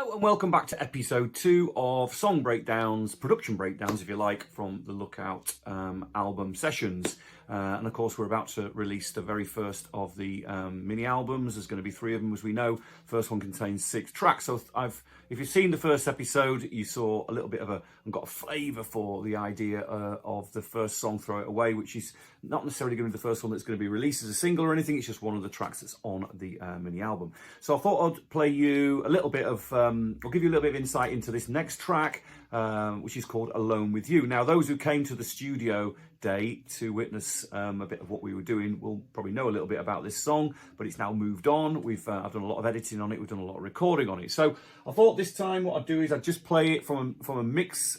Hello and welcome back to episode 2 of song breakdowns, production breakdowns if you like, from the Lookout album sessions. And of course we're about to release the very first of the mini albums. There's going to be 3 of them, as we know. First one contains 6 tracks. So if you've seen the first episode, you saw a little bit of and got a flavour for the idea of the first song, Throw It Away, which is not necessarily going to be the first one that's going to be released as a single or anything. It's just one of the tracks that's on the mini album. So I thought I'd play you a little bit of, I'll give you a little bit of insight into this next track, which is called Alone With You. Now, those who came to the studio day to witness a bit of what we were doing will probably know a little bit about this song, but it's now moved on. I've done a lot of editing on it. We've done a lot of recording on it. So I thought this time what I'd do is I'd just play it from a mix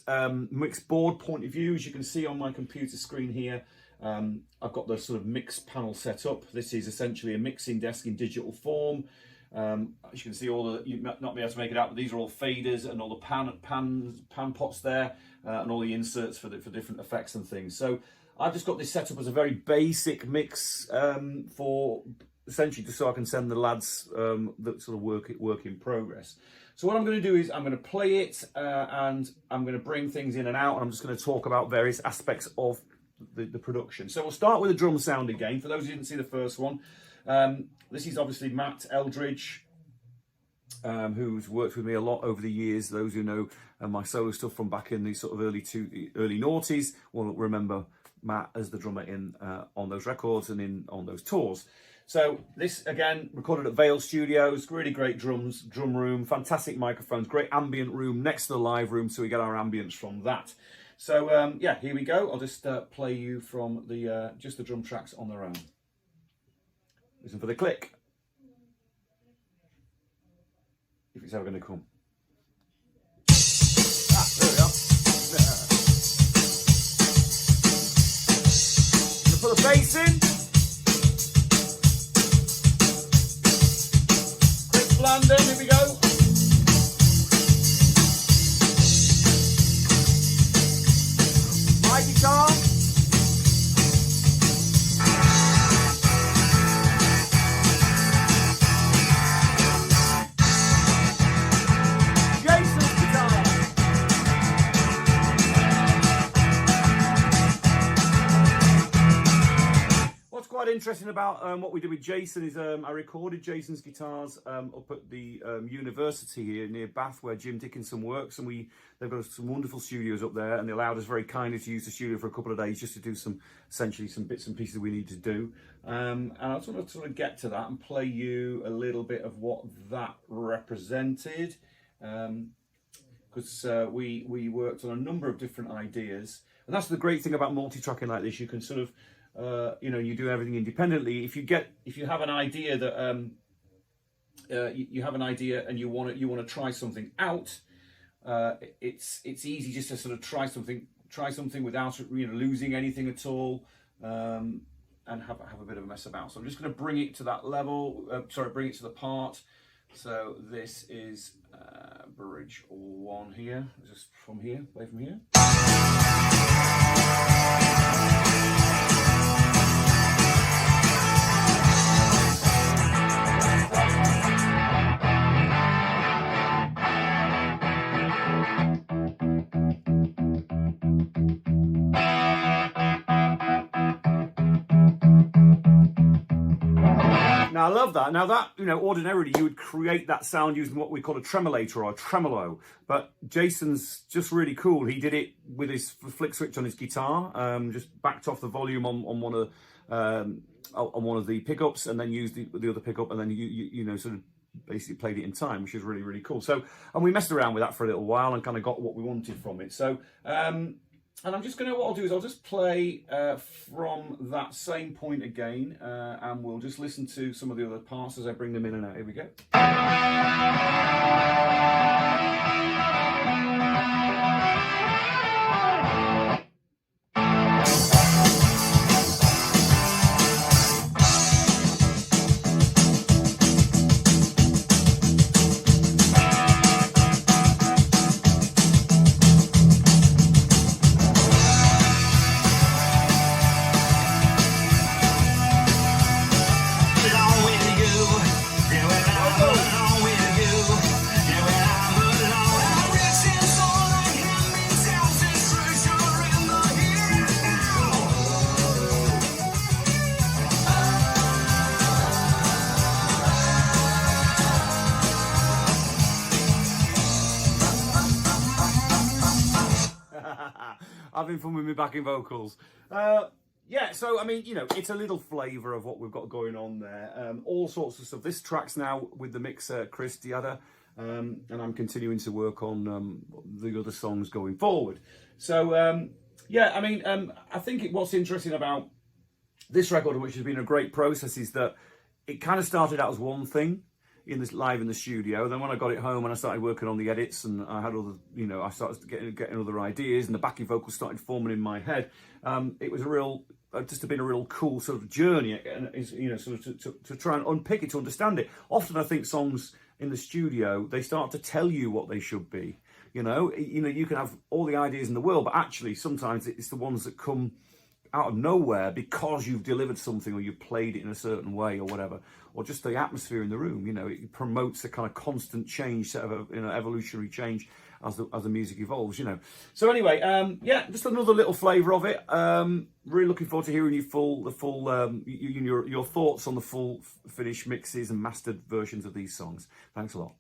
board point of view. As you can see on my computer screen here, I've got the sort of mix panel set up. This is essentially a mixing desk in digital form. As you can see, you might not be able to make it out, but these are all faders and all the pan pots there, and all the inserts for different effects and things. So I've just got this set up as a very basic mix for essentially just so I can send the lads that sort of work in progress. So what I'm going to do is I'm going to play it and I'm going to bring things in and out, and I'm just going to talk about various aspects of the production. So we'll start with the drum sound again. For those who didn't see the first one, this is obviously Matt Eldridge, who's worked with me a lot over the years. Those who know my solo stuff from back in the sort of early noughties will remember Matt as the drummer on those records and on those tours. So this, again, recorded at Vale Studios. Really great drum room, fantastic microphones, great ambient room next to the live room, so we get our ambience from that. So yeah, here we go. I'll just play you from just the drum tracks on their own. Listen for the click, if it's ever going to come. There we are. Gonna put the bass in. Chris Blandon, here we go. My guitar. Interesting about what we did with Jason is I recorded Jason's guitars up at the university here near Bath, where Jim Dickinson works, and they've got some wonderful studios up there, and they allowed us very kindly to use the studio for a couple of days just to do essentially some bits and pieces we need to do. And I just want to sort of get to that and play you a little bit of what that represented, because we worked on a number of different ideas, and that's the great thing about multi-tracking like this. You can sort of you do everything independently. If you have an idea that you have an idea and you want to try something out, it's easy just to sort of try something without losing anything at all, and have a bit of a mess about. So I'm just going to bring it to that level. Bring it to the part. So this is bridge 1 here. Just from here, play from here. Now I love that. Now that, ordinarily you would create that sound using what we call a tremolator or a tremolo, but Jason's just really cool. He did it with his flick switch on his guitar, just backed off the volume on one of the pickups, and then used the other pickup, and then you sort of basically played it in time, which is really, really cool. So, and we messed around with that for a little while and kind of got what we wanted from it. So, and I'm just what I'll do is I'll just play from that same point again, and we'll just listen to some of the other parts as I bring them in and out. Here we go. having fun with my backing vocals. Yeah, so, I mean, you know, it's a little flavour of what we've got going on there. All sorts of stuff. This track's now with the mixer, Chris Diada, and I'm continuing to work on the other songs going forward. So, yeah, I mean, I think what's interesting about this record, which has been a great process, is that it kind of started out as one thing live in the studio. Then when I got it home and I started working on the edits and I had other, you know, I started getting other ideas and the backing vocals started forming in my head. It was a real, just been a real cool sort of journey, and you know, sort of to try and unpick it, to understand it. Often I think songs in the studio, they start to tell you what they should be. You know, you can have all the ideas in the world, but actually sometimes it's the ones that come out of nowhere because you've delivered something or you've played it in a certain way or whatever, or just the atmosphere in the room. You know, it promotes a kind of constant change, sort of, you know, evolutionary change as the music evolves, you know. So anyway, yeah, just another little flavour of it. Really looking forward to hearing your thoughts on the full finished mixes and mastered versions of these songs. Thanks a lot.